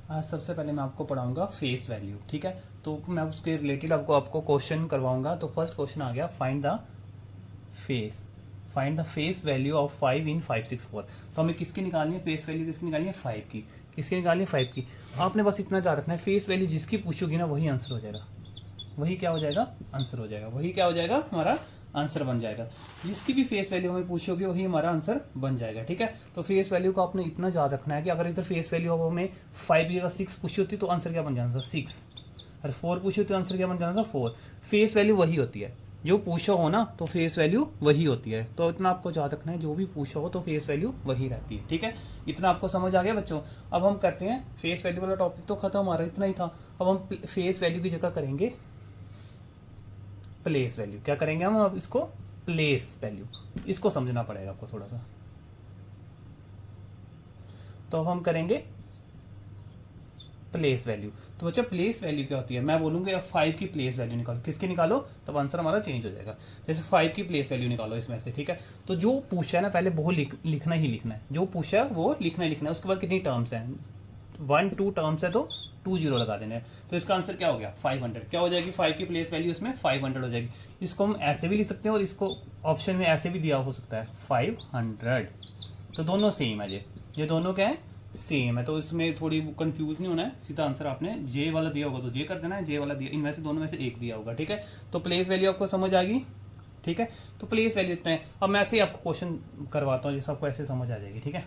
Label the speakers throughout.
Speaker 1: आज सबसे पहले मैं आपको पढ़ाऊंगा फेस वैल्यू, ठीक है। तो मैं उसके रिलेटेड आपको क्वेश्चन करवाऊंगा। तो फर्स्ट क्वेश्चन आ गया, find the face value of 5 इन 564। तो हमें किसकी निकालनी है फेस वैल्यू, किसकी निकालनी है 5 की। किसकी निकालनी है 5 की। आपने बस इतना याद रखना है, फेस वैल्यू जिसकी पूछोगी ना वही आंसर हो जाएगा। वही क्या हो जाएगा, आंसर हो जाएगा। वही क्या हो जाएगा, हमारा आंसर बन जाएगा। जिसकी भी फेस वैल्यू हमें पूछोगे वही हमारा आंसर बन जाएगा, ठीक है। तो फेस वैल्यू को आपने इतना याद रखना है कि अगर इधर फेस वैल्यू अब हमें 5 की जगह 6 पूछी होती तो आंसर क्या बन जाना था, 6। और 4 पूछी होती तो आंसर क्या बन जाना था, 4। फेस वैल्यू वही होती है, जो पूछा हो ना तो फेस वैल्यू वही होती है। तो इतना आपको याद रखना है, जो भी पूछा हो तो फेस वैल्यू वही रहती है, ठीक है। इतना आपको समझ आ गया बच्चों। अब हम करते हैं, फेस वैल्यू वाला टॉपिक तो खत्म, हमारा इतना ही था। अब हम फेस वैल्यू की जगह करेंगे प्लेस वैल्यू। क्या करेंगे हम अब, इसको प्लेस वैल्यू, इसको समझना पड़ेगा आपको थोड़ा सा। तो अब हम करेंगे प्लेस वैल्यू। तो बच्चा प्लेस वैल्यू क्या होती है, मैं बोलूंगा 5 की प्लेस वैल्यू निकालो। किसकी निकालो, तब आंसर हमारा चेंज हो जाएगा। जैसे 5 की प्लेस वैल्यू निकालो इसमें से, ठीक है। तो जो पूछा है ना पहले वो लिखना ही लिखना है, जो पूछा है वो लिखना ही लिखना है। उसके बाद कितनी टर्म्स हैं, 1 2 टर्म्स है तो 2 0 लगा देने हैं। तो इसका आंसर क्या हो गया, 500। क्या हो जाएगी 5 की प्लेस वैल्यू इसमें 500 हो जाएगी। इसको हम ऐसे भी लिख सकते हैं और इसको ऑप्शन में ऐसे भी दिया हो सकता है 500। तो दोनों सेम है, ये दोनों क्या है, सेम है। तो इसमें थोड़ी कंफ्यूज नहीं होना है, सीधा आंसर आपने जे वाला दिया होगा तो जे कर देना है, जे वाला दिया, इनमें से दोनों में से एक दिया होगा, ठीक है। तो प्लेस वैल्यू आपको समझ आ गई, ठीक है। तो प्लेस वैल्यू इतना है। अब मैं ऐसे ही आपको क्वेश्चन करवाता हूँ जिससे आपको ऐसे समझ आ जाएगी, ठीक है।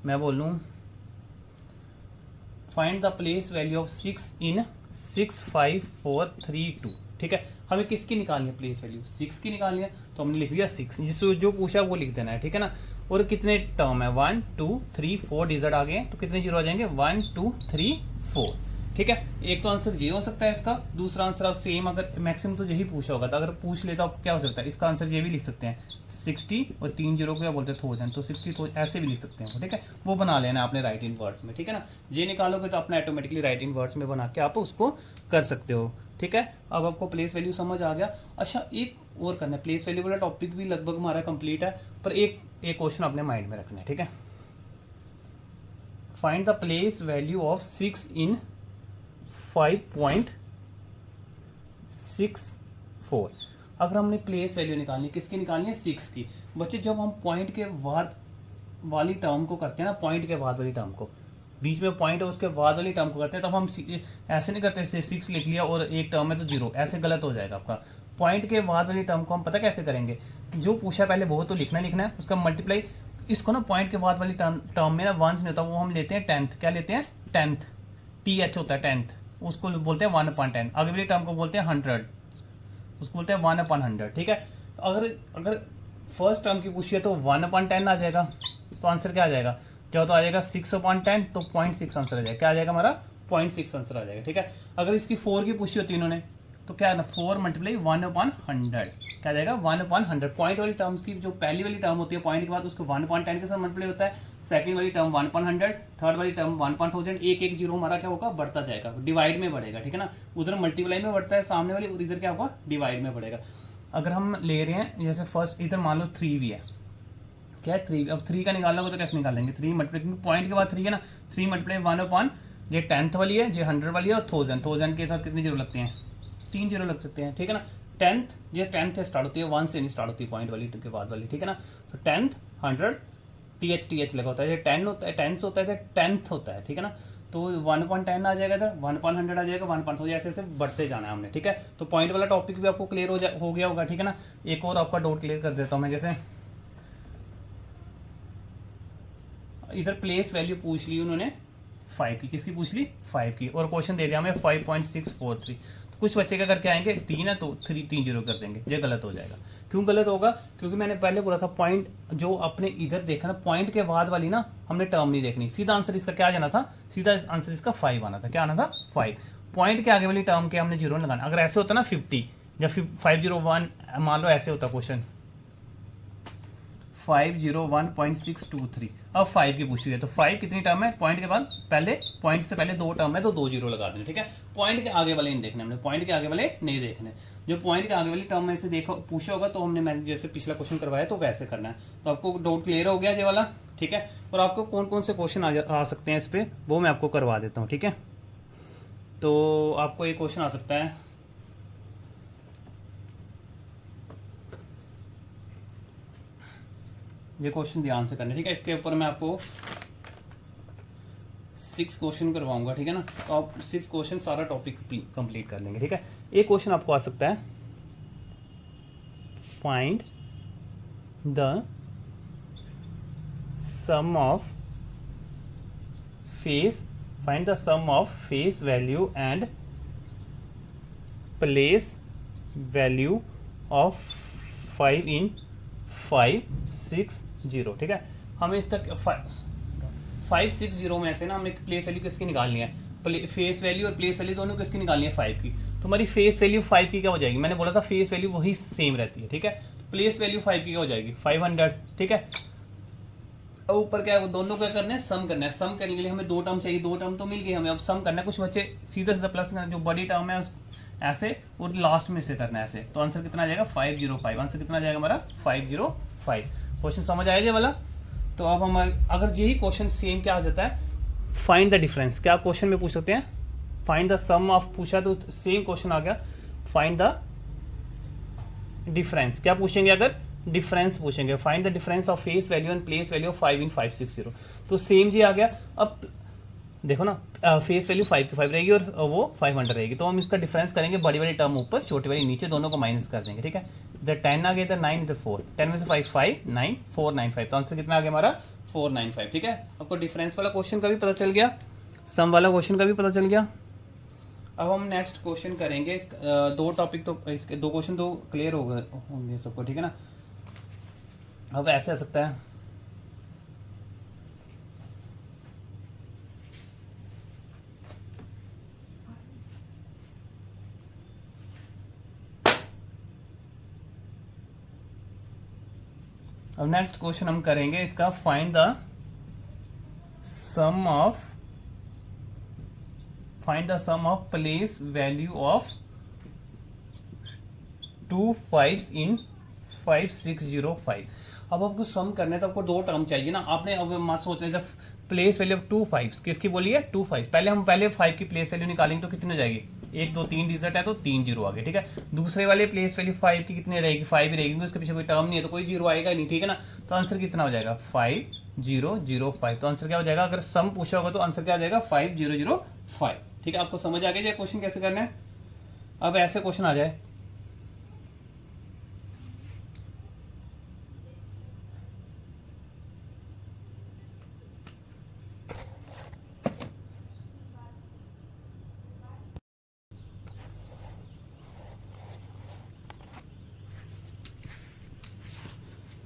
Speaker 1: मैं बोल लूँ find the place value of 6 इन 65432, ठीक है। हमें किसकी निकालनी है प्लेस वैल्यू, 6 की निकालनी है। तो हमने लिख दिया 6, जिसको जो पूछा वो लिख देना है, ठीक है ना। और कितने टर्म है, 1 2 3 4 डिजिट आ गए तो कितने जीरो आ जाएंगे, 1 2 3 4, ठीक है। एक तो आंसर ये हो सकता है इसका, दूसरा आंसर आप सेम, अगर मैक्सिमम तो यही पूछा होगा, तो अगर पूछ लेता तो क्या हो सकता है, इसका आंसर ये भी लिख सकते हैं 60 और 3 जीरो को क्या बोलते हैं 1000, तो 60 ऐसे भी लिख सकते हैं, ठीक है। वो बना लेना आपने राइट इन वर्ड्स में, ठीक है ना। ये निकालोगे तो अपना ऑटोमेटिकली राइट इन वर्ड्स में बना के आप उसको कर सकते हो, ठीक है। अब आपको प्लेस वैल्यू समझ आ गया। अच्छा एक और करना है, प्लेस वैल्यू वाला टॉपिक भी लगभग हमारा कंप्लीट है, पर एक क्वेश्चन अपने माइंड में रखना है, ठीक है। Find the place value of 6 इन 5.64। अगर हमने प्लेस वैल्यू निकालनी है, किसकी निकालनी है, 6 की। बच्चे जब हम पॉइंट के बाद वाली टर्म को करते हैं ना, पॉइंट के बाद वाली टर्म को, बीच में पॉइंट है उसके बाद वाली टर्म को करते हैं, तब हम ऐसे नहीं करते 6 लिख लिया और एक टर्म है तो 0, ऐसे गलत हो जाएगा आपका। पॉइंट के बाद वाली टर्म को हम पता कैसे करेंगे, जो पूछा पहले वो तो लिखना है, उसका मल्टीप्लाई। इसको ना पॉइंट के बाद वाली टर्म में ना 1 नहीं होता, वो हम लेते हैं 10th। क्या लेते हैं, 10th, TH होता है 10th, उसको बोलते हैं 1/10। आगे वाली टर्म को बोलते हैं 100, उसको बोलते हैं 1/100, ठीक है। अगर फर्स्ट टर्म की पूछी है तो 1/10 आ जाएगा, तो आंसर क्या आ जाएगा, जब तो आ जाएगा 6/10, तो 0.6 आंसर आ जाएगा। क्या आ जाएगा हमारा, 0.6 आंसर आ जाएगा, ठीक है। अगर इसकी 4 की पूछी होती इन्होंने तो क्या है ना, 4 मल्टीप्लाई 1/100, क्या आ जाएगा 1/100। पॉइंट वाली टर्म्स की जो पहली वाली टर्म होती है पॉइंट के बाद, उसको 1/10 के साथ मल्टीप्लाई होता है। सेकंड वाली टर्म 1/100, थर्ड वाली टर्म 1/1000। एक एक जीरो हमारा क्या होगा, बढ़ता जाएगा, डिवाइड में बढ़ेगा, ठीक है ना। उधर मल्टीप्लाई में बढ़ता है सामने वाली, इधर क्या होगा, डिवाइड में बढ़ेगा। अगर हम ले रहे हैं जैसे फर्स्ट, इधर मान लो 3 भी है, क्या है 3। अब 3 का निकालना होगा तो कैसे निकालेंगे, 3 मल्टीप्लाई, क्योंकि पॉइंट के बाद 3 है ना, 3 मल्टीप्लाई 1/, ये 10th वाली है, ये 100 वाली है, और 1000 के साथ कितने जीरो लगते हैं, 3 जीरो लग सकते हैं, ठीक है ना। 10th, ये 10th से स्टार्ट होती है, 1 से नहीं स्टार्ट होती पॉइंट वाली के बाद वाली, ठीक है ना। तो 10th 100 TH लगा होता है, ये 10 होता है, 10th होता है, 10th होता है, ठीक है ना। तो 1/10 आ जाएगा इधर, 1/100 आ जाएगा, 1/100, ऐसे ऐसे बढ़ते जाना है हमने, ठीक है। तो पॉइंट वाला टॉपिक भी आपको क्लियर हो गया होगा, ठीक है ना। एक और आपका डाउट क्लियर कर देता हूँ मैं, जैसे इधर प्लेस वैल्यू पूछ ली उन्होंने 5 की, किसकी पूछ ली, 5 की, और क्वेश्चन दे दिया हमें 5.643। तो कुछ बच्चे क्या करके आएंगे, 3 है तो 3 जीरो कर देंगे, ये गलत हो जाएगा। क्यों गलत होगा, क्योंकि मैंने पहले बोला था पॉइंट जो आपने इधर देखा ना, पॉइंट के बाद वाली ना हमने टर्म नहीं देखनी, सीधा आंसर इसका क्या जाना था, सीधा आंसर इसका 5 आना था। क्या आना था, 5। पॉइंट के आगे वाली टर्म के हमने जीरो लगाना। अगर ऐसे होता ना 50 या 501, मान लो ऐसे होता क्वेश्चन 501.623, अब 5 की पूछी है, तो 5 कितनी टर्म है, पॉइंट के बाद पहले, पॉइंट से पहले 2 टर्म है तो 2 जीरो लगा देंगे, ठीक है। पॉइंट के आगे वाले नहीं देखने हमने, पॉइंट के आगे वाले नहीं देखने। जो पॉइंट के आगे वाली टर्म में से देखो पूछा होगा तो हमने, मैंने जैसे पिछला क्वेश्चन करवाया तो वैसे करना है। तो आपको डाउट क्लियर हो गया ये वाला, ठीक है। और आपको कौन कौन से क्वेश्चन आ सकते हैं इस पे, वो मैं आपको करवा देता हूँ, ठीक है। तो आपको एक क्वेश्चन आ सकता है, ये क्वेश्चन ध्यान से करना, ठीक है। इसके ऊपर मैं आपको 6 क्वेश्चन करवाऊंगा, ठीक है ना। तो आप 6 क्वेश्चन सारा टॉपिक कंप्लीट कर लेंगे, ठीक है। एक क्वेश्चन आपको आ सकता है, find the sum of face, find the sum of face value and place value of 5 in 5 6 0, ठीक है। हमें इसका 5 6 0 में से ना हमें प्लेस वैल्यू किसकी निकालनी है, फेस वैल्यू और प्लेस वैल्यू दोनों किसकी निकालनी है, 5 की। तो हमारी फेस वैल्यू 5 की क्या हो जाएगी, मैंने बोला था फेस वैल्यू वही सेम रहती है, ठीक है। प्लेस वैल्यू 5 की क्या हो जाएगी, 500, ठीक है। अब ऊपर क्या है, दोनों क्या करना है, सम करना है। सम करने के लिए हमें 2 टर्म चाहिए, 2 टर्म तो मिल गई हमें, अब सम करना है। कुछ बच्चे सीधा सीधा प्लस करना, जो बड़ी टर्म है ऐसे और लास्ट में से करना है ऐसे। तो आंसर कितना आ जाएगा, 505। आंसर कितना आ जाएगा हमारा, 505। क्वेश्चन समझ आया ये वाला। तो अब हम अगर यही क्वेश्चन सेम क्या आ जाता है, फाइंड द डिफरेंस, क्या क्वेश्चन में पूछ सकते हैं, फाइंड द सम ऑफ पूछा तो सेम क्वेश्चन आ गया, फाइंड द डिफरेंस। क्या पूछेंगे, अगर डिफरेंस पूछेंगे, find the difference of face value and place value of 5 in 5 6 0। तो सेम जी आ गया। अब देखो ना, फेस वैल्यू 5 की 5 रहेगी और वो 500 रहेगी। तो हम इसका डिफरेंस करेंगे, बड़ी वाली टर्म ऊपर, छोटी वाली नीचे, दोनों को माइनस कर देंगे, ठीक है। इधर 10 आ गया, इधर 9, इधर 4, 10 में से 5 5 9 495। तो आंसर कितना आ गया हमारा, 495, ठीक है। आपको डिफरेंस वाला क्वेश्चन का भी पता चल गया, सम वाला क्वेश्चन का भी पता चल गया। अब हम नेक्स्ट क्वेश्चन करेंगे। 2 टॉपिक तो इसके 2 क्वेश्चन तो क्लियर हो गए होंगे सबको, ठीक है ना। अब ऐसे आ सकता है, अब नेक्स्ट क्वेश्चन हम करेंगे इसका, find the sum of, find the sum of place value of 2 5 in 5 6 0 5। अब आपको सम करना है तो आपको 2 टर्म चाहिए ना। आपने अब मत सोच रहे थे प्लेस वैल्यू ऑफ 2 5 किसकी बोली है, 2 5। पहले हम 5 की प्लेस वैल्यू निकालेंगे तो कितनी हो जाएगी, 1 2 3 डिजिट है तो 3 0 आ गए, ठीक है। दूसरे वाले प्लेस वैल्यू 5 की कितनी रहेगी, 5 ही रहेगी, क्योंकि उसके पीछे कोई टर्म नहीं है तो कोई 0 आएगा नहीं, ठीक है ना। तो आंसर कितना हो जाएगा, 5 0 0 5। तो आंसर क्या हो जाएगा, अगर सम पूछा होगा तो आंसर क्या आ जाएगा, 5 0 0 5, ठीक है। आपको समझ आ गया क्वेश्चन कैसे करना है। अब ऐसे क्वेश्चन आ जाए,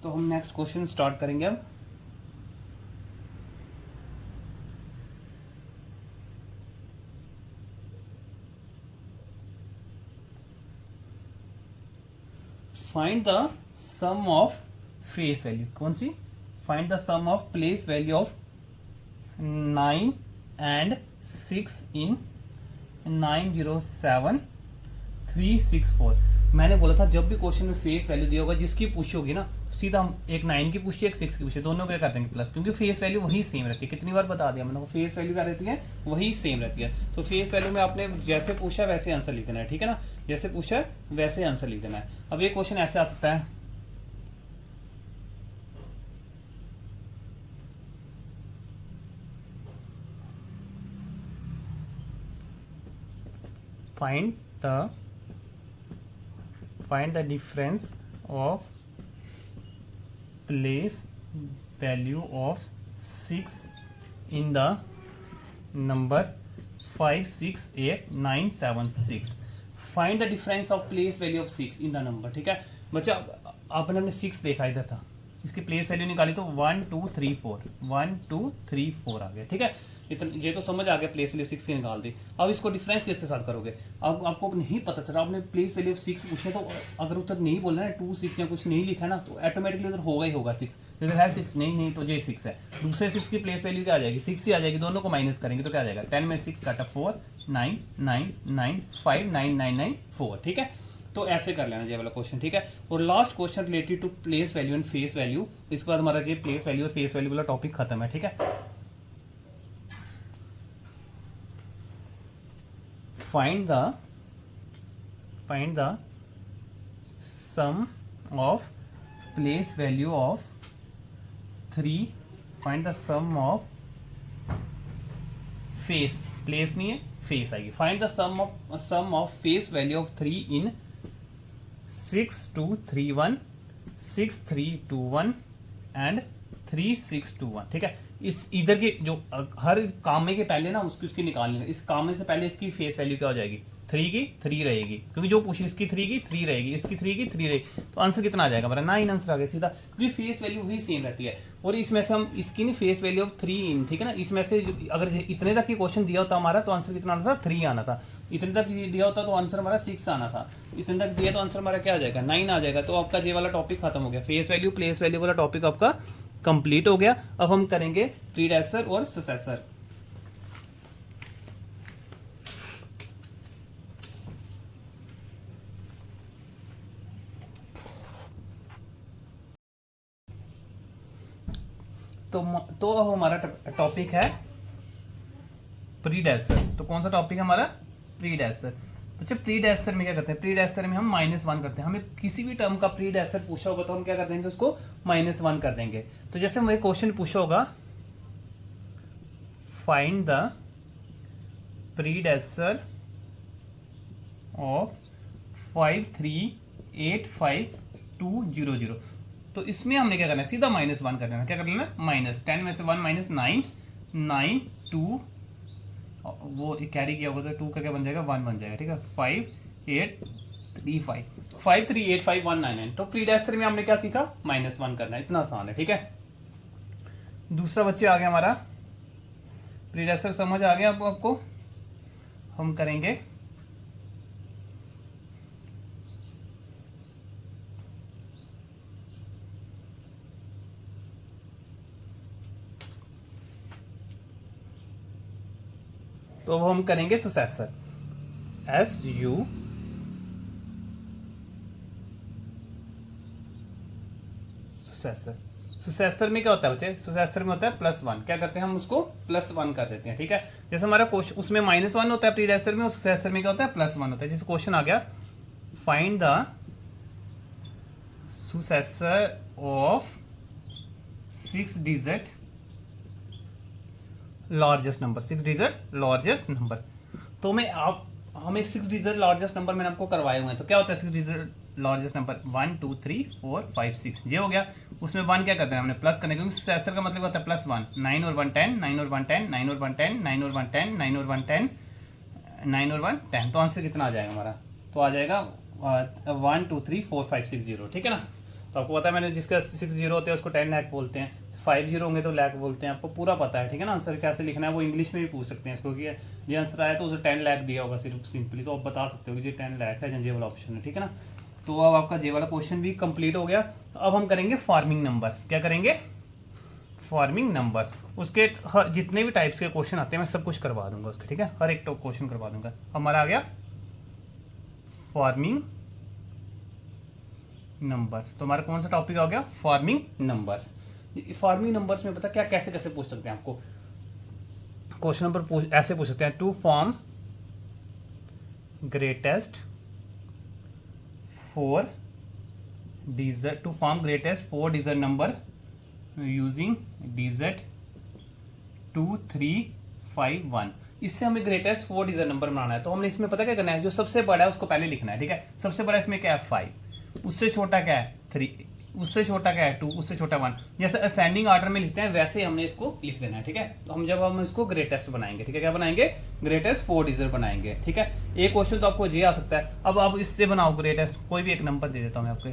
Speaker 1: तो हम नेक्स्ट क्वेश्चन स्टार्ट करेंगे अब। Find the sum of face value, कौन सी, find the sum of place value of 9 and 6 in 9 0 7 3 6 4। मैंने बोला था जब भी क्वेश्चन में फेस वैल्यू दिया होगा, जिसकी पूछी होगी ना, सीधा हम एक 9 की पूछिए, एक 6 की पूछिए, दोनों क्या कर देंगे प्लस, क्योंकि फेस वैल्यू वही सेम रहती है। कितनी बार बता दिया मैंने, फेस वैल्यू क्या रहती है, वही सेम रहती है। तो फेस वैल्यू में आपने जैसे पूछा वैसे आंसर लिख देना है, ठीक है ना। जैसे पूछा वैसे आंसर लिख देना है। अब ये क्वेश्चन ऐसे आ सकता है, find the difference of place value of 6 in the number 5 6 8 9 7 6। Find the difference of place value of 6 in the number, ठीक है बच्चा। आपने हमने 6 देखा इधर था, इसकी प्लेस वैल्यू निकाली तो 1 2 3 4 1 2 3 4 आ गया, ठीक है। इतना ये तो समझ आ गया, प्लेस वैल्यू 6 की निकाल दी। अब इसको डिफरेंस किसके साथ करोगे, अब आपको नहीं पता चला, आपने प्लेस वैल्यू ऑफ 6 पूछे तो अगर उधर नहीं बोलना है 2 6 या कुछ नहीं लिखा ना, तो ऑटोमेटिकली उधर होगा ही होगा 6। इधर है 6 नहीं तो ये 6 है। दूसरे 6 की प्लेस वैल्यू क्या आ जाएगी, 6 ही आ जाएगी। दोनों को माइनस करेंगे तो क्या आ जाएगा, 10 में 6 काटा 4 9 9 9 5 9 9 9 4, ठीक है। तो ऐसे कर लेना ये वाला क्वेश्चन, ठीक है। और last question related to place value and face value, इसके बाद हमारा ये प्लेस वैल्यू और फेस वैल्यू वाला टॉपिक खत्म है, ठीक है। Find the sum of place value of 3, find the sum of face, place नहीं है फेस आएगी, find the sum of face value of 3 in 6 2 3 1 6 3 2 1 and 3 6 2 1, ठीक है। इस इधर के जो हर कामे के पहले ना उसकी निकालनी है, इस कामे से पहले इसकी फेस वैल्यू क्या हो जाएगी, 3 की 3 रहेगी, क्योंकि जो पूछी इसकी 3 की 3 रहेगी, इसकी 3 की 3 रहेगी, तो आंसर कितना आ जाएगा हमारा 9 आंसर आ गया सीधा, क्योंकि फेस वैल्यू वही सेम रहती है। और इसमें से हम इसकी नहीं फेस वैल्यू ऑफ 3 इन, ठीक है ना, इसमें से अगर इतने तक की क्वेश्चन दिया होता हमारा तो आंसर कितना आना था 3 आना था, इतने तक दिया होता तो आंसर हमारा 6 आना था, इतने तक दिया तो आंसर हमारा क्या आ जाएगा 9 आ जाएगा। तो आपका ये वाला टॉपिक खत्म हो गया, फेस वैल्यू प्लेस वैल्यू वाला टॉपिक आपका कंप्लीट हो गया। अब हम करेंगे प्रीडेसेसर और सक्सेसर। तो अब हमारा टॉपिक है प्रीडेसेसर। तो कौन सा टॉपिक है हमारा, प्रीडेसेसर। अच्छा, प्रीडेसेसर में क्या करते हैं, प्रीडेसेसर में हम -1 करते हैं, हमें किसी भी टर्म का प्रीडेसेसर पूछा होगा तो हम क्या कर देंगे, उसको -1 कर देंगे। तो जैसे हमें क्वेश्चन पूछा होगा फाइंड द प्रीडेसेसर ऑफ 5 3 8 5 2 0 0, तो इसमें हमने क्या करना है, सीधा -1 कर देना। क्या कर लेना, -10 में से 1 -9 9 2, वो कैरी किया होगा तो 2 का क्या बन जाएगा 1 बन जाएगा, ठीक है। 5 8 3 5 5 3 8 5 1 9 9। तो प्रीडेसेसर में हमने क्या सीखा, -1 करना है, इतना आसान है, ठीक है। दूसरा बच्चे आ गया हमारा प्रीडेसेसर, समझ आ गया आपको। हम करेंगे तो वो हम करेंगे सुसेसर, SU सुसेसर। सुसेसर में क्या होता है बच्चे, सुसेसर में होता है +1, क्या करते हैं हम उसको +1 कर देते हैं, ठीक है। जैसे हमारा क्वेश्चन उसमें -1 होता है प्रीडेसेसर में, और सुसेसर में क्या होता है +1 होता है। जैसे क्वेश्चन आ गया find the सुसेसर of 6 digit largest number, 6 digit largest number. तो हमें 6 डिजिट लार्जेस्ट नंबर मैंने आपको करवाए हुए हैं। तो क्या होता है 6 डिजिट लार्जेस्ट नंबर, 1 2 3 4 5 6, ये हो गया। उसमें 1 क्या करते हैं हमने प्लस करने, क्योंकि सुसेसर का मतलब होता है +1, 9 और 1 10, 9 और 1 10, 9 और 1 10, 9 और 1 10, 9 और 1 10, 9 और 1 10। तो आंसर कितना आ जाएगा हमारा, तो आ जाएगा 1 2 3 4 5 6 0, ठीक है ना। तो आपको पता है मैंने जिसका 6 0 होते हैं उसको 10 लाख बोलते हैं, 5 0 होंगे तो लाख बोलते हैं, आपको पूरा पता है, ठीक है ना। आंसर कैसे लिखना है वो इंग्लिश में भी पूछ सकते हैं इसको, कि ये आंसर आया तो उसे 10 लाख दिया होगा सिर्फ सिंपली, तो आप बता सकते हो कि ये 10 लाख है, जे वाला ऑप्शन है, ठीक है ना। तो अब आपका जे वाला क्वेश्चन भी कंप्लीट हो गया। तो अब हम करेंगे फार्मिंग नंबर्स। क्या करेंगे, फार्मिंग नंबर्स। उसके जितने भी टाइप्स के क्वेश्चन आते हैं मैं सब कुछ करवा दूंगा उसके, ठीक है, हर एक क्वेश्चन करवा दूंगा। हमारा आ गया फार्मिंग नंबर्स। तो हमारा कौन सा टॉपिक आ गया, फार्मिंग नंबर्स। फार्मिंग नंबर्स में पता क्या कैसे कैसे पूछ सकते हैं आपको क्वेश्चन नंबर, ऐसे पूछ सकते हैं to form greatest 4 digit number using digit 2 3 5 1। इससे हमें ग्रेटेस्ट 4 डिजिट नंबर बनाना है। तो हमने इसमें पता क्या करना है, जो सबसे बड़ा है उसको पहले लिखना है, ठीक है। सबसे बड़ा इसमें क्या है 5, उससे छोटा क्या है 3, उससे छोटा क्या है 2, उससे छोटा 1। जैसे असेंडिंग ऑर्डर में लिखते हैं वैसे ही हमने इसको लिख देना है, ठीक है। तो हम इसको ग्रेटेस्ट बनाएंगे, ठीक है, क्या बनाएंगे, ग्रेटेस्ट 4 डिजिट बनाएंगे, ठीक है। एक क्वेश्चन तो आपको ये आ सकता है। अब आप इससे बनाओ ग्रेटेस्ट, कोई भी एक नंबर दे देता हूं मैं आपको,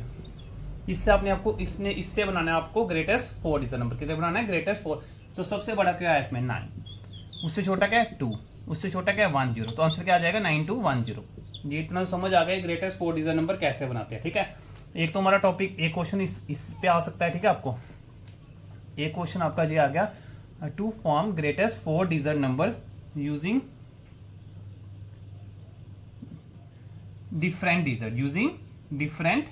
Speaker 1: इससे इससे बनाना है आपको ग्रेटेस्ट 4 डिजिट नंबर। कितने बनाना है, ग्रेटेस्ट 4। तो सबसे बड़ा क्या है इसमें 9, उससे छोटा क्या है 2, उससे छोटा क्या है 1 0। तो आंसर क्या आ जाएगा 9210। ये इतना समझ आ गया ग्रेटेस्ट 4 डिजिट नंबर कैसे बनाते हैं, ठीक है। एक तो हमारा टॉपिक, एक क्वेश्चन इस पे आ सकता है, ठीक है। आपको एक क्वेश्चन आपका ये आ गया to form greatest 4 digit number using different digit, using different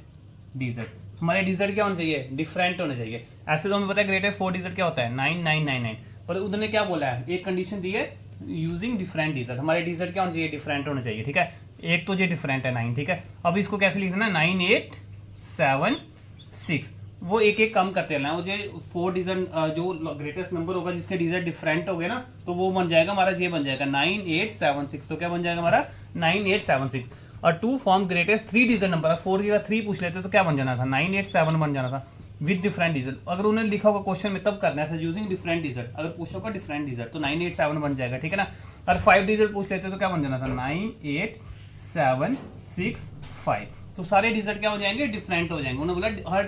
Speaker 1: digit. हमारे डिजिट क्या होने चाहिए, डिफरेंट होने चाहिए। ऐसे तो हमें पता है ग्रेटेस्ट 4 डिजिट क्या होता है 9999, पर उन्होंने क्या बोला है, एक कंडीशन दी है यूजिंग डिफरेंट डिजिट। हमारे डिजिट क्या होने चाहिए, डिफरेंट होने चाहिए, ठीक है। एक तो ये डिफरेंट है 9, ठीक है। अब इसको कैसे लिखना है 9876, वो एक एक कम करते रहना है। वो जो 4 डिजिट जो ग्रेटेस्ट नंबर होगा जिसके डिजिट डिफरेंट हो गए ना, तो वो बन जाएगा हमारा, ये बन जाएगा 9876। तो क्या बन जाएगा हमारा 9876। और to form greatest 3 digit number, 4 की 3 पूछ लेते तो क्या बन जाना था 987 बन जाना था विद डिफरेंट डिजिट। अगर उन्होंने लिखा होगा क्वेश्चन में तब करना है यूजिंग डिफरेंट डिजिट। अगर पूछा होगा डिफरेंट डिजिट तो 987 बन जाएगा, ठीक है ना। और 5 डिजिट पूछ लेते तो क्या बन जाना था 98765। तो सारे डिजिट क्या हो जाएंगे, डिफरेंट हो जाएंगे। उन्होंने बोला हर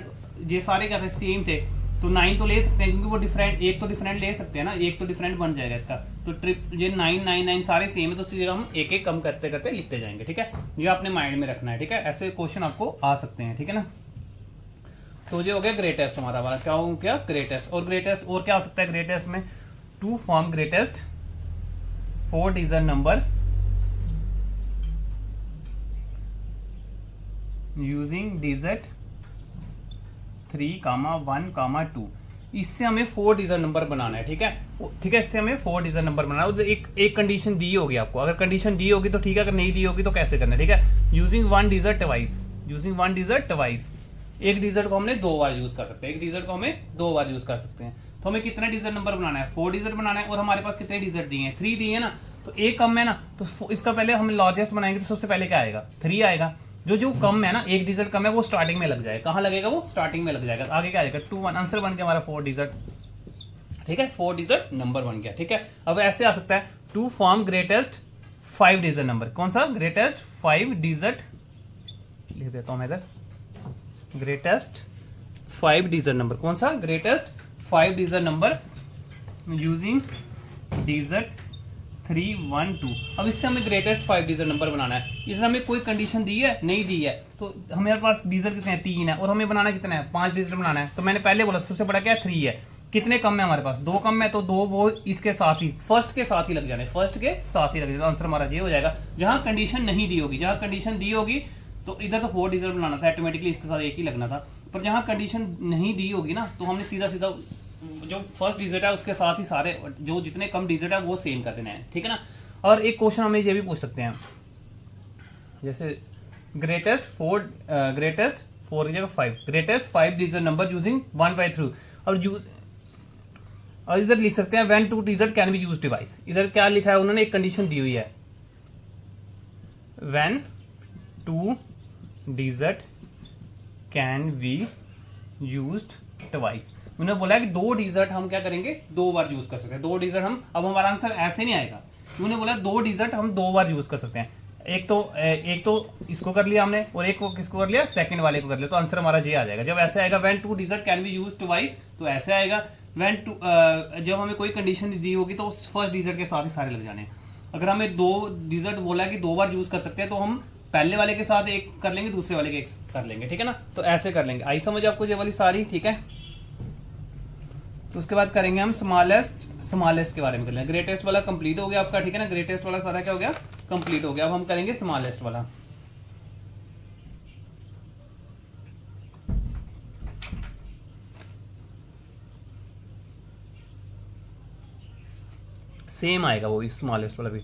Speaker 1: ये सारे क्या थे, सेम थे, तो 9 तो ले सकते हैं क्योंकि वो डिफरेंट, एक तो डिफरेंट ले सकते हैं ना, एक तो डिफरेंट बन जाएगा इसका। तो ट्रिप ये 999 सारे सेम है, तो उसी जगह हम एक एक कम करते करते लिखते जाएंगे, ठीक है। ये आपने माइंड में रखना है, ठीक है। ऐसे क्वेश्चन आपको आ सकते हैं, ठीक है ना। तो ये हो गया ग्रेटेस्ट हमारा वाला, क्या हो गया ग्रेटेस्ट। और ग्रेटेस्ट और क्या आ सकता है ग्रेटेस्ट में, to form greatest 4 digit number using digit 3, 1, 2। इससे हमें 4 डिजिट नंबर बनाना है, ठीक है, ठीक है। इससे हमें 4 डिजिट नंबर बनाना है। एक कंडीशन दी होगी आपको, अगर कंडीशन दी होगी तो ठीक है, अगर नहीं दी होगी तो कैसे करना है, ठीक है। Using 1 digit twice, using 1 digit twice. एक डिजिट को हमने 2 बार यूज कर सकते हैं, एक डिजिट को हमें 2 बार यूज कर सकते हैं। तो हमें कितना डिजिट नंबर बनाना है, 4 डिजिट बनाना है। और हमारे पास कितने डिजिट दिए हैं, 3 दिए हैं ना, तो एक कम है ना, तो इसका पहले हम लार्जेस्ट बनाएंगे तो सबसे पहले क्या आएगा 3 आएगा। जो कम है ना, एक डिजिट कम है, वो स्टार्टिंग में लग जाएगा। कहाँ लगेगा, वो स्टार्टिंग में लग जाएगा। आगे क्या आएगा 2 1, आंसर बन गया हमारा 4 डिजिट, ठीक है। 4 डिजिट नंबर बन गया, ठीक है। अब ऐसे आ सकता है to form greatest 5 digit number. कौन सा, ग्रेटेस्ट 5 डिजिट, लिख देता हूं मैं इधर, ग्रेटेस्ट 5 डिजिट नंबर। कौन सा, greatest 5 digit number using digit 3, 1, 2। अब इससे हमें ग्रेटेस्ट 5 डिजिट नंबर बनाना है। इसमें हमें कोई कंडीशन दी है, नहीं दी है, तो हमारे पास डिजिट कितने हैं 3 है, और हमें बनाना कितना है 5 डिजिट बनाना है। तो मैंने पहले बोला सबसे बड़ा क्या है 3 है। कितने कम है हमारे पास, 2 कम है, तो 2 वो इसके साथ ही फर्स्ट के साथ ही लग जाने, फर्स्ट के साथ ही लग जाएगा। आंसर हमारा ये हो जाएगा। जहां कंडीशन नहीं दी होगी, जहां कंडीशन दी होगी तो इधर तो 4 डिजिट बनाना था, ऑटोमेटिकली इसके साथ एक ही लगना था। पर जहां कंडीशन नहीं दी होगी ना, तो हमने सीधा सीधा जो फर्स्ट डिजिट है उसके साथ ही सारे जो जितने कम डिजिट है वो सेम कर देना है, ठीक है ना। और एक क्वेश्चन हमें ये भी पूछ सकते हैं, जैसे ग्रेटेस्ट 4 की जगह 5, ग्रेटेस्ट 5 डिजिट नंबर यूजिंग 1/3। और इधर लिख सकते हैं when 2 digit can be use device. इधर क्या लिखा है, उन्होंने एक कंडीशन दी हुई है, when 2 digit can be used twice. उन्होंने बोला है कि 2 डिजिट हम क्या करेंगे, 2 बार यूज कर सकते हैं। 2 डिजिट हम, अब हमारा आंसर ऐसे नहीं आएगा, उन्होंने बोला 2 डिजिट हम 2 बार यूज कर सकते हैं। एक तो इसको कर लिया हमने, और एक को किसको कर लिया, सेकंड वाले को कर लिया, तो आंसर हमारा ये आ जाएगा। जब ऐसे आएगा when 2 digit can be used twice, तो ऐसे आएगा। व्हेन जब हमें कोई कंडीशन दी होगी तो फर्स्ट डिजिट के साथ ही सारे लग जाने हैं। अगर हमें 2 डिजिट बोला कि 2 बार यूज कर सकते हैं, तो हम पहले वाले के साथ एक कर लेंगे, दूसरे वाले के एक कर लेंगे, ठीक है ना। तो ऐसे कर लेंगे। आई समझ आपको ये वाली सारी, ठीक है। तो उसके बाद करेंगे हम स्मॉलेस्ट के बारे में कर लेंगे। ग्रेटेस्ट वाला कंप्लीट हो गया आपका, ठीक है ना। ग्रेटेस्ट वाला सारा क्या हो गया, कंप्लीट हो गया। अब हम करेंगे स्मॉलेस्ट वाला। सेम आएगा वो स्मॉलेस्ट वाला भी,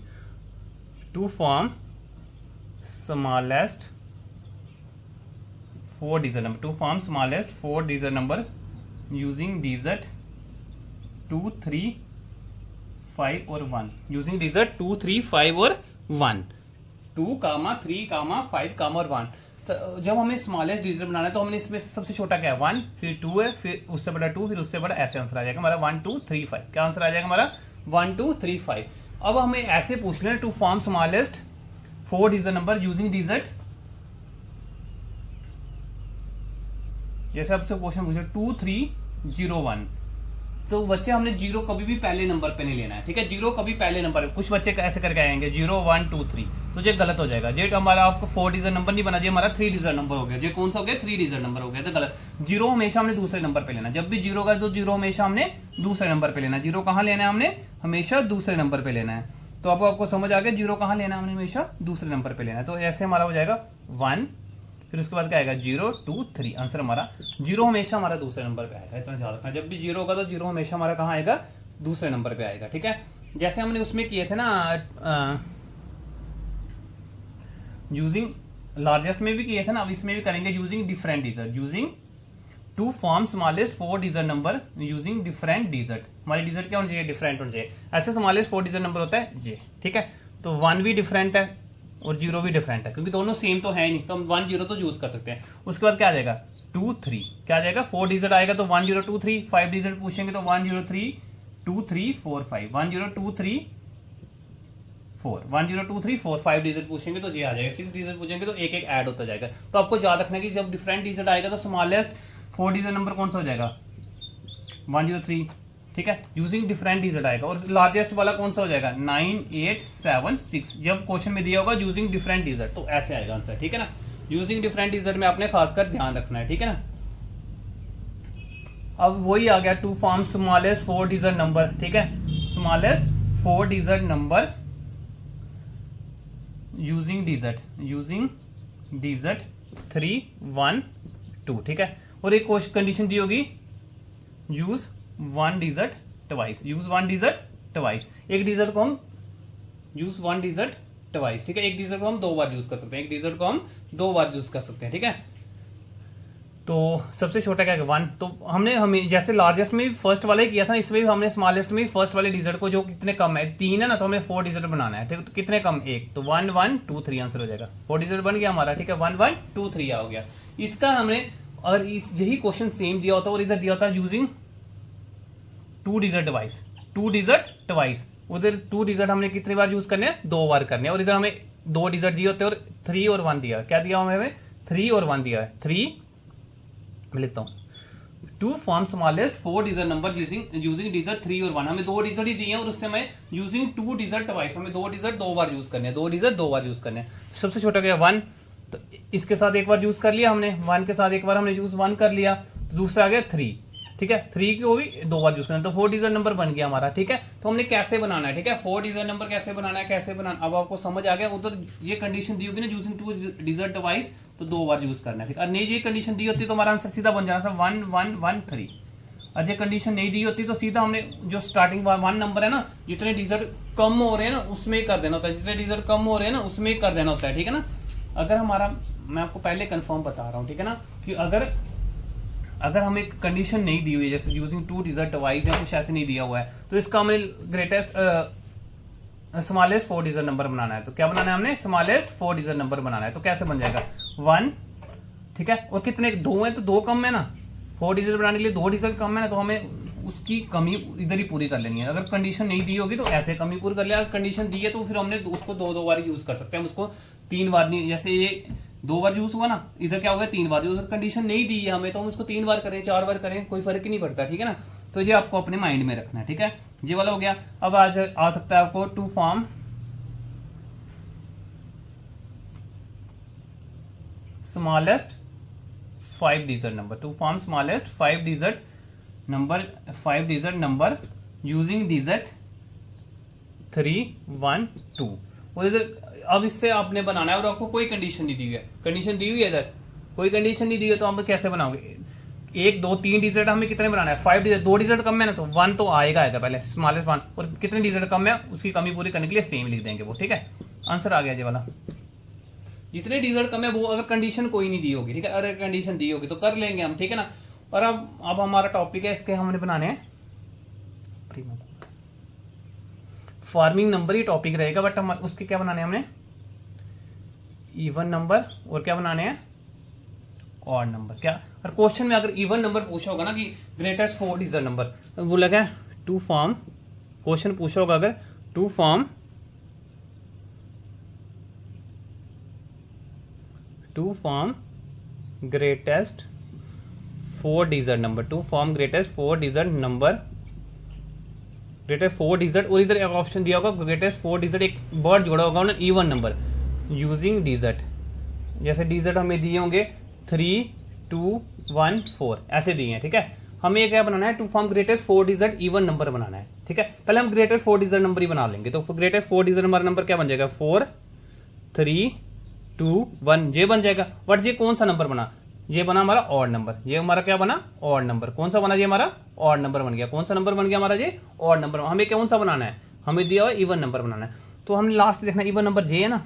Speaker 1: to form smallest 4 digit number, to form smallest 4 digit number using digit 2, 3, 5 और 1, यूजिंग डिजिट 2, 3, 5 और 1, 2, 3, 5, और 1। तो जब हमें स्मॉलेस्ट डिजिट बनाना है तो हमने इसमें सबसे छोटा क्या है 1, फिर 2 है, फिर उससे बड़ा 2, फिर उससे बड़ा, ऐसे आंसर आ जाएगा हमारा 1, 2, 3, 5। क्या आंसर आ जाएगा हमारा 1, 2, 3, 5। अब हमें ऐसे पूछ लें to form smallest 4 digit number using digit, जैसे आपसे क्वेश्चन पूछे 2, 3, 0, 1, तो बच्चे हमने 0 कभी भी पहले नंबर पे नहीं लेना है, ठीक है। 0 कभी पहले नंबर पे, कुछ बच्चे ऐसे करके आएंगे 0, 1, 2, 3, तो ये गलत हो जाएगा। ये हमारा आपको 4 डिजिट नंबर नहीं बना, ये हमारा 3 डिजिट नंबर हो गया। ये कौन सा हो गया, 3 डिजिट नंबर हो गया, तो गलत। 0 हमेशा हमने दूसरे नंबर पे लेना। जब भी 0 का तो 0 हमेशा हमने दूसरे नंबर पे लेना। 0 कहाँ लेना है हमने, हमेशा दूसरे नंबर पे लेना है। तो अब आपको समझ आ गया जीरो कहाँ लेना है, हमने हमेशा दूसरे नंबर पे लेना है। तो ऐसे हमारा हो जाएगा 1, फिर उसके बाद क्या आएगा 0 2 3। आंसर हमारा जीरो हमेशा हमारा दूसरे नंबर पे आएगा, इतना ध्यान रखना। जब भी जीरो होगा तो जीरो हमेशा हमारा कहाँ आएगा, दूसरे नंबर पे आएगा, ठीक है। जैसे हमने उसमें किए थे ना यूजिंग लार्जेस्ट में भी किए थे ना, अब इसमें भी करेंगे using different digit, using to form smallest 4 digit number using different digit. हमारे डिजिट क्या होना चाहिए, डिफरेंट होना चाहिए। ऐसे स्मॉलेस्ट 4 डिजिट नंबर होता है ये, ठीक है। तो 1 भी डिफरेंट है और 0 भी डिफरेंट है, क्योंकि दोनों सेम तो है ही नहीं, तो हम 1 0 तो यूज कर सकते हैं। उसके बाद क्या आ जाएगा 2 3, क्या आ जाएगा 4 डिजिट आएगा तो 1 0 2 3, 5 डिजिट पूछेंगे तो 1 0 3 2 3 4 5, 1 0 2 3 4, 1 0 2 3 4, 5 डिजिट पूछेंगे तो ये आ जाएगा। 6 डिजिट पूछेंगे तो एक एक ऐड होता जाएगा। तो आपको याद रखना है कि जब डिफरेंट डिजिट आएगा तो स्मॉलेस्ट 4 डिजिट नंबर कौन सा हो जाएगा 103, ठीक है, यूजिंग डिफरेंट डिजिट आएगा। और लार्जेस्ट वाला कौन सा हो जाएगा 9 8 7 6, जब क्वेश्चन में दिया होगा यूजिंग डिफरेंट डिजिट तो ऐसे आएगा आंसर, ठीक है ना। यूजिंग डिफरेंट डिजिट में आपने खासकर ध्यान रखना है, ठीक है ना। अब वही आ गया to form smallest 4 digit number, ठीक है, smallest 4 digit number using digit 3 1 2, ठीक है। और एक कंडीशन दी होगी use 1 digit twice, use 1 digit twice. एक डिजिट को हम यूज 1 डिजिट ट्वाइस, ठीक है। एक डिजिट को हम 2 बार यूज कर सकते हैं, एक डिजिट को हम 2 बार यूज कर सकते हैं, ठीक है। तो सबसे छोटा क्या है 1, तो हमने हमें जैसे लार्जेस्ट में भी फर्स्ट वाला ही किया था, इसमें भी हमने स्मॉलेस्ट में भी फर्स्ट वाले डिजिट को जो कितने कम है 3 है ना, तो हमें 4 डिजिट बनाना है, ठीक है। तो कितने कम 1, तो 1 1 2 3 आंसर हो जाएगा। 4 डिजिट बन गया हमारा, ठीक है, 1 1 2 3 हो गया। इसका हमने अगर इस यही क्वेश्चन सेम दिया होता और इधर दिया होता using 2 digit device, 2 digit twice, उधर 2 डिजिट हमने कितनी बार यूज करने हैं 2 बार करने हैं। और इधर हमें 2 डिजिट दिए होते और 3 और 1 दिया, क्या दिया हमें 3 और 1 दिया है, 3 मैं लिखता हूं to form smallest 4 digit number using digit 3 और 1, हमें 2 डिजिट ही दिए हैं और उससे हमें यूजिंग 2 डिजिट ट्वाइस, हमें 2 डिजिट 2 बार यूज करने हैं, 2 डिजिट 2 बार यूज करने हैं। सबसे छोटा क्या 1, तो इसके साथ एक बार यूज कर लिया हमने, 1 के साथ एक बार हमने यूज 1 कर लिया, तो दूसरा आ गया 3, ठीक है, 3 को भी 2 बार यूज करना, तो 4 डिजिट नंबर बन गया हमारा, ठीक है। तो हमने कैसे बनाना है, ठीक है, 4 डिजिट नंबर कैसे बनाना है, कैसे बनाना, अब आपको समझ आ गया। उधर ये कंडीशन दी होगी ना यूजिंग 2 डिजिट डिवाइस, तो 2 बार यूज करना है, ठीक है। और नहीं ये कंडीशन दी होती तो हमारा आंसर सीधा बन जाना था 1 1 1 3। और ये कंडीशन नहीं दी होती तो सीधा हमने जो स्टार्टिंग 1 नंबर है ना, जितने डिजिट कम हो रहे हैं ना उसमें ही कर देना होता है, जितने डिजिट कम हो रहे हैं ना उसमें ही कर देना होता है, ठीक है ना। अगर हमारा, मैं आपको पहले कंफर्म बता रहा हूँ, ठीक है ना, कि अगर हमें कंडीशन नहीं दी हुई है, जैसे यूजिंग 2 डिजिट डिवाइस या कुछ ऐसे नहीं दिया हुआ है, तो इसका हमें ग्रेटेस्ट स्मॉलेस्ट 4 डिजिट नंबर बनाना है। तो क्या बनाना है हमने, स्मॉलेस्ट 4 डिजिट नंबर बनाना है। तो कैसे बन जाएगा 1, ठीक है, और कितने 2 है तो 2 कम है ना, 4 डिजिट बनाने के लिए 2 डिजिट कम है ना, तो हमें उसकी कमी इधर ही पूरी कर लेनी है। अगर कंडीशन नहीं दी होगी तो ऐसे कमी पूरी कर लिया, अगर कंडीशन दी है तो फिर हमने उसको 2 बार यूज कर सकते हैं, हम उसको 3 बार नहीं, जैसे ये 2 बार यूज हुआ ना, इधर क्या होगा 3 बार यूज, कंडीशन नहीं दी है हमें तो हम उसको 3 बार करें 4 बार करें कोई फर्क ही नहीं पड़ता, ठीक है ना। तो ये आपको अपने माइंड में रखना है, ठीक है। ये वाला हो गया। अब आ सकता है आपको to form smallest 5 digit number, to form smallest 5 digit number using digit 3 1 2। और इधर अब इससे आपने बनाना है और आपको कोई कंडीशन नहीं दी हुई है, कंडीशन दी हुई है, इधर कोई कंडीशन नहीं दी है, तो हम कैसे बनाओगे 1 2 3 डिजिट हमें कितने बनाना है 5 डिजिट, 2 डिजिट कम है ना, तो 1 तो आएगा पहले स्मॉलेस्ट 1, और कितने डिजिट कम है उसकी कमी पूरी करने के लिए सेम लिख देंगे वो, ठीक है। आंसर आ गया ये वाला, जितने डिजिट कम है वो, अगर कंडीशन कोई नहीं दी होगी, ठीक है, अगर कंडीशन दी होगी तो कर लेंगे हम, ठीक है ना। और अब हमारा टॉपिक है, इसके हमने बनाने हैं फार्मिंग नंबर ही टॉपिक रहेगा, बट हम उसके क्या बनाने हैं हमने इवन नंबर, और क्या बनाने हैं ऑड नंबर। क्या, और क्वेश्चन में अगर इवन नंबर पूछा होगा ना कि ग्रेटेस्ट 4 डिजिट नंबर, वो लगा टू फॉर्म, क्वेश्चन पूछा होगा अगर to form greatest 4 digit number, to form greatest 4 digit number, greatest 4 digit, और इधर एक ऑप्शन दिया होगा ग्रेटेस्ट 4 डिजिट, एक वर्ड जोड़ा होगा उन्होंने इवन नंबर यूजिंग डिजिट, जैसे डिजिट हमें दिए होंगे 3 2 1 4 ऐसे दिए हैं, ठीक है। हमें क्या बनाना है to form greatest 4 digit even number बनाना है, ठीक है। पहले हम ग्रेटर 4 डिजिट नंबर ही बना लेंगे। तो ग्रेटर 4 डिजिट नंबर क्या बन जाएगा, 4 3 2 1, ये बन जाएगा। बट ये कौन सा नंबर बना, ये बना हमारा ऑड नंबर। ये हमारा क्या बना, ऑड नंबर। कौन सा बना, ये हमारा ऑड नंबर बन गया। कौन सा नंबर बन गया हमारा, ये ऑड नंबर। हमें कौन सा बनाना है, हमें दिया हुआ इवन नंबर बनाना है। तो हमने लास्ट देखना इवन नंबर जे है ना,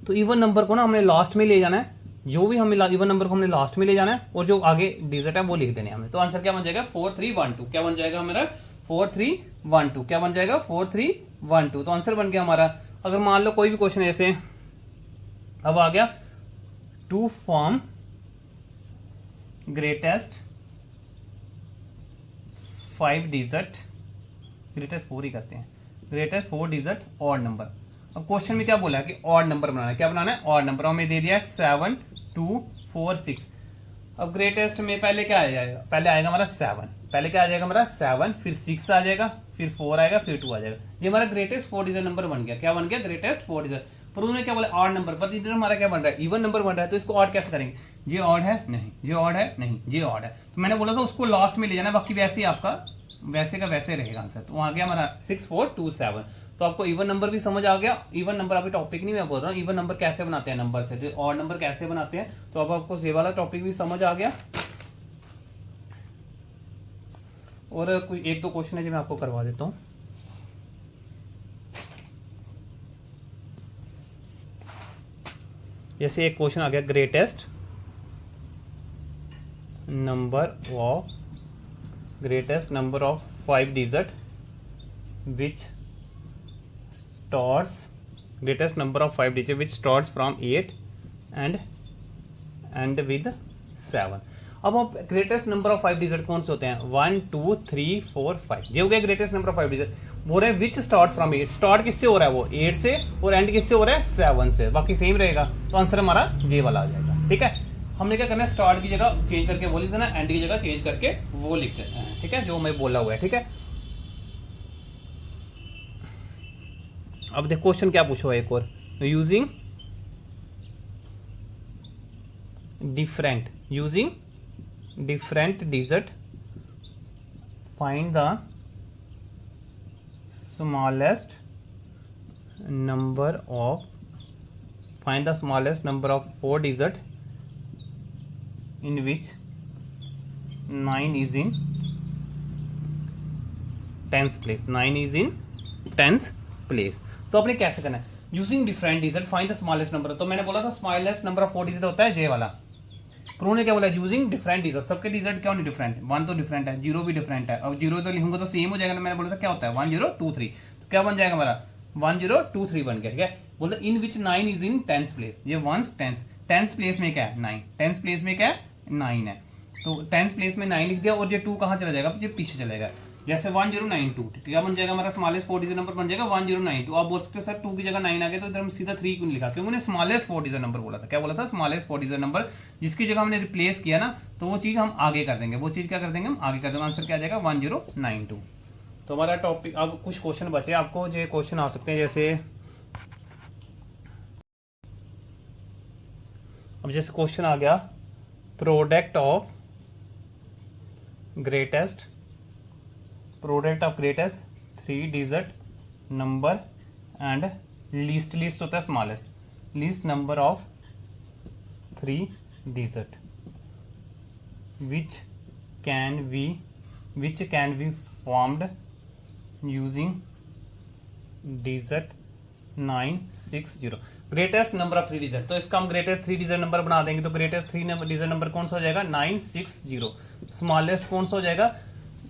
Speaker 1: तो इवन नंबर को ना हमने लास्ट में ले जाना है। जो भी हमें इवन नंबर को हमने लास्ट में ले जाना है और जो आगे डिजिट है वो लिख देने हमें। तो आंसर क्या बन जाएगा, 4312। क्या बन जाएगा हमारा, 4312। क्या बन जाएगा, 4312। तो आंसर बन गया हमारा। अगर मान लो कोई भी क्वेश्चन ऐसे अब आ गया, to form greatest 5 digit, greatest 4 ही करते हैं, ग्रेटेस्ट 4 डिजिट ऑड नंबर। अब क्वेश्चन में क्या बोला है कि ऑड नंबर बनाना है। क्या बनाना है, ऑड नंबर। हमें दे दिया है 7 2 4 6। अब ग्रेटेस्ट में पहले क्या आ जाएगा, पहले आएगा हमारा 7, पहले क्या आ जाएगा हमारा 7, फिर 6 आ जाएगा, फिर 4 आएगा, फिर 2 आ जाएगा। ये हमारा ग्रेटेस्ट 4 डिजिट नंबर बन गया। क्या बन गया, ग्रेटेस्ट 4 डिजिट। पर उन्होंने क्या बोला, ऑड नंबर। पर इधर हमारा क्या बन रहा है, इवन नंबर बन रहा है। तो इसको ऑड कैसे करेंगे, ये ऑड है नहीं, ये ऑड है नहीं, ये ऑड है। तो मैंने बोला था उसको लास्ट में ले जाना, बाकी वैसे ही आपका वैसे का वैसे रहेगा आंसर। तो आ गया हमारा 6427। तो आपको इवन नंबर भी समझ आ गया। इवन नंबर अभी टॉपिक नहीं मैं बोल रहा हूँ, इवन नंबर कैसे बनाते हैं नंबर से, ऑड नंबर कैसे बनाते हैं। तो अब आपको ये वाला टॉपिक भी समझ आ गया। और कोई एक दो क्वेश्चन है जो मैं आपको करवा देता हूँ। जैसे एक क्वेश्चन आ गया, greatest number of 5 digit which starts, greatest number of 5 digit which starts from 8 and end with 7। अब आप ग्रेटेस्ट नंबर ऑफ 5 डिजिट कौन से होते हैं, 1 2 3 4 5। ये हो गया ग्रेटेस्ट नंबर ऑफ 5 डिजिट। बोल रहे हैं विच स्टार्ट्स फ्रॉम 8, स्टार्ट किससे हो रहा है, वो 8 से, और एंड किससे हो रहा है, 7 से। बाकी सेम रहेगा। तो आंसर हमारा ये वाला आ जाएगा। ठीक है, हमने क्या करना है, स्टार्ट की जगह चेंज करके वो लिख देना, एंड की जगह चेंज करके वो लिख देना है। ठीक है, जो मैं बोला हुआ है। ठीक है, अब देखो क्वेश्चन क्या पूछा हुआ है एक और, using different digit find the smallest number of 4 digit in which 9 is in tens place, 9 is in tens place। तो आपने कैसे करना है, using different digit find the smallest number. तो मैंने बोला था स्मॉलेस्ट नंबर ऑफ 4 डिजिट होता है जे वाला। पर उन्होंने क्या बोला, यूजिंग डिफरेंट डिजिट। सबके डिजिट क्यों नहीं डिफरेंट, 1 तो डिफरेंट है, 0 भी डिफरेंट है। अब 0 तो लिखूंगा तो सेम हो जाएगा ना। मैंने बोला था क्या होता है 1023, तो क्या बन जाएगा हमारा 1023 बन गया। ठीक है, बोलते इन विच 9 इज इन टेंस प्लेस। ये वंस टेंस प्लेस में क्या है 9, टेंस प्लेस में क्या है 9 है। तो टेंस प्लेस में 9 लिख दिया, और ये 2 कहाँ चला जाएगा, ये पीछे चलेगा। जैसे 1092, क्या बन जाएगा हमारा स्मॉलेस्ट 4 डिजिट नंबर बन जाएगा 1092। आप बोल सकते हो सर 2 की जगह 9 आ गया, तो इधर हम सीधा 3 क्यों लिखा, क्योंकि उन्होंने स्मॉलेस्ट 4 डिजिट नंबर बोला था। क्या बोला था, स्मॉलेस्ट 4 डिजिट नंबर। जिसकी जगह हमने रिप्लेस किया ना, तो वो चीज हम आगे कर देंगे। वो चीज क्या कर देंगे, हम आगे कर देंगे। आंसर क्या आ जाएगा 1092। तो हमारा टॉपिक, अब कुछ क्वेश्चन बचे आपको, जो क्वेश्चन आ सकते हैं। जैसे अब जैसे क्वेश्चन आ गया, product of greatest 3 digit number and least होता है smallest, least number of 3 digit which can be formed using digit 960। Greatest number of 3 digit. तो इसका हम ग्रेटेस्ट 3 डिजिट नंबर बना देंगे। तो ग्रेटेस्ट 3 डिजिट नंबर कौन सा हो जाएगा 960। स्मॉलेस्ट कौन सा हो जाएगा,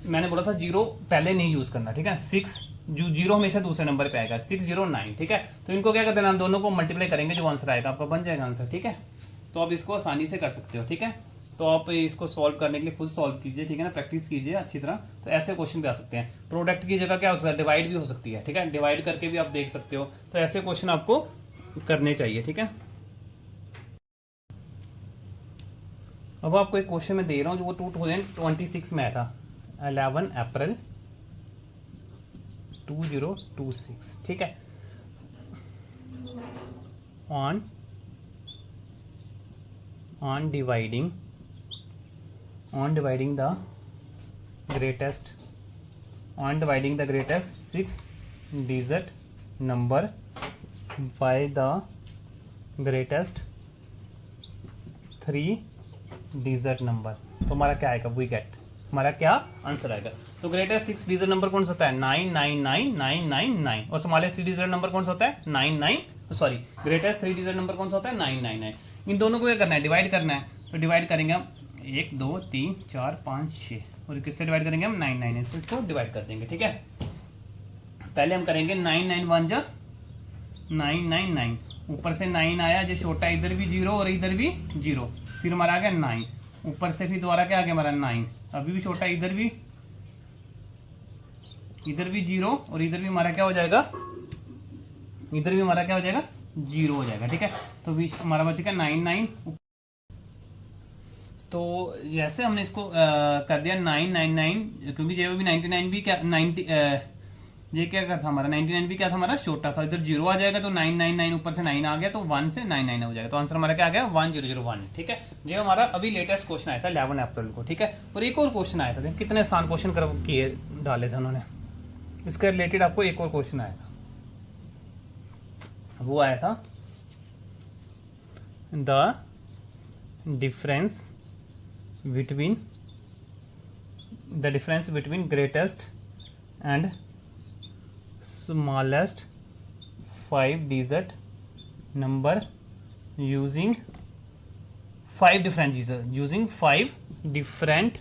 Speaker 1: मैंने बोला था 0 पहले नहीं यूज करना। ठीक है, 0 हमेशा दूसरे नंबर पे आएगा, 609। ठीक है, तो इनको क्या कर देना, हम दोनों को मल्टीप्लाई करेंगे, जो आंसर आएगा आपका बन जाएगा आंसर। ठीक है, तो आप इसको आसानी से कर सकते हो। ठीक है, तो आप इसको सॉल्व करने के लिए खुद सॉल्व कीजिए। ठीक है ना, प्रैक्टिस कीजिए अच्छी तरह। तो ऐसे क्वेश्चन भी आ सकते हैं। प्रोडक्ट की जगह क्या हो सकता है, डिवाइड भी हो सकती है। ठीक है, डिवाइड करके भी आप देख सकते हो। तो ऐसे क्वेश्चन आपको करने चाहिए। ठीक है, अब आपको एक क्वेश्चन मैं दे रहा हूँ जो वो 2026 में आया था, 11 अप्रैल 2026। ठीक है, on dividing the greatest on dividing the greatest 6 digit number by the greatest 3 digit number. तो हमारा क्या आएगा, वी गेट, हमारा क्या आंसर आएगा। तो ग्रेटेस्ट 6 डिजिट नंबर कौन सा होता है, 999999, और स्मॉलेस्ट 3 डिजिट नंबर कौन सा होता है, 99, सॉरी ग्रेटेस्ट 3 डिजिट नंबर कौन सा होता है, 999। इन दोनों को क्या करना है, डिवाइड करना है। तो डिवाइड करेंगे हम 1 2 3 4 5 6, और किससे डिवाइड करेंगे हम, 999 से इसको डिवाइड कर देंगे। ठीक है, पहले हम करेंगे 991 जा 999, ऊपर से 9 आया, जो छोटा इधर भी 0 और इधर भी 0, फिर हमारा आ गया 9, ऊपर से फिर दोबारा क्या आ गया हमारा 9, अभी भी छोटा इधर भी 0 और इधर भी हमारा क्या हो जाएगा, इधर भी हमारा क्या हो जाएगा, 0 हो जाएगा। ठीक है, तो बीच हमारा बचेगा 99। तो जैसे हमने इसको कर दिया 999, क्योंकि ये भी 99 भी क्या 90 ये क्या था हमारा 99 भी क्या था हमारा, छोटा था, इधर 0 आ जाएगा, तो 999 ऊपर से 9 आ गया, तो 1 से 99 हो जाएगा। तो आंसर हमारा क्या आ गया, 1001। ठीक है, ये हमारा अभी लेटेस्ट क्वेश्चन आया था 11 अप्रैल को। ठीक है, और एक और क्वेश्चन आया था, कितने आसान क्वेश्चन कर किए डाले थे उन्होंने, इसके रिलेटेड आपको एक और क्वेश्चन आया था, वो आया था the difference between greatest and smallest 5 digit number using 5 different digits, using 5 different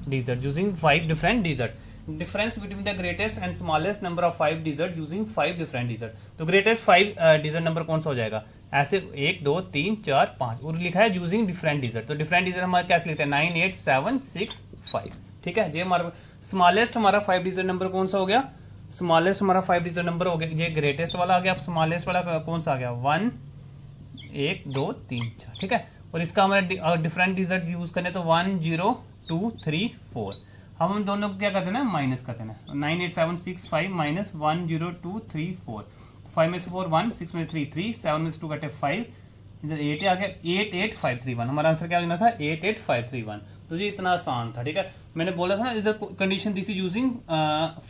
Speaker 1: digits, difference between the greatest and smallest number of 5 digits using 5 different digits। तो greatest 5 digit नंबर कौन सा हो जाएगा, ऐसे 1 2 3 4 5, और लिखा है यूजिंग डिफरेंट डिजिट। तो डिफरेंट डिजिट हमारा कैसे लिखते हैं, 9 8 7 6 5। ठीक है, ये हमारा स्मॉलेस्ट हमारा 5 डिजिट नंबर कौन सा हो गया, स्मॉलेस्ट हमारा 5 डिजिट नंबर हो गया, ये ग्रेटेस्ट वाला आ गया। अब स्मॉलेस्ट वाला कौन सा आ गया, 1 1 2 3 4। ठीक है, और इसका हमारा डिफरेंट डिजिट यूज करने, तो 1 0 2 3 4, हम दोनों को क्या करते हैं ना, माइनस करते हैं। 9 8 7 6 5 माइनस 1 0 2 3 4, 5 में से 4 1, 6 में 3 3, 7 में से 2 कटे 5, इधर 8 आ गया, 88531। हमारा आंसर क्या होना था, 88531। तो ये इतना आसान था। ठीक है, मैंने बोला था ना, इधर कंडीशन दी थी यूजिंग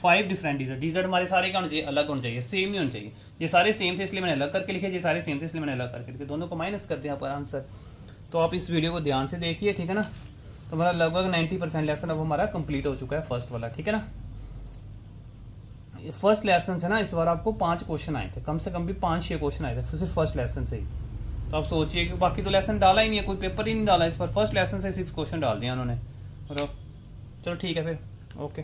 Speaker 1: 5 डिफरेंट डिजिट। डिजिट हमारे सारे क्या होने चाहिए, अलग होने चाहिए, सेम नहीं होने चाहिए। ये सारे सेम थे इसलिए मैंने अलग करके लिखे, ये सारे सेम थे इसलिए मैंने अलग करके लिखे, दोनों को माइनस कर दिया पर आंसर। तो आप इस वीडियो को ध्यान से देखिए, ठीक है ना। तो हमारा लगभग 90% लेसन अब हमारा कंप्लीट हो चुका है फर्स्ट वाला। ठीक है ना, फर्स्ट लेसन से ना इस बार आपको 5 क्वेश्चन आए थे, कम से कम भी 5-6 क्वेश्चन आए थे सिर्फ फर्स्ट लेसन से ही। तो आप सोचिए कि बाकी तो लेसन डाला ही नहीं है, कोई पेपर ही नहीं डाला इस पर, फर्स्ट लेसन से 6 क्वेश्चन डाल दिया उन्होंने। चलो ठीक है फिर, ओके।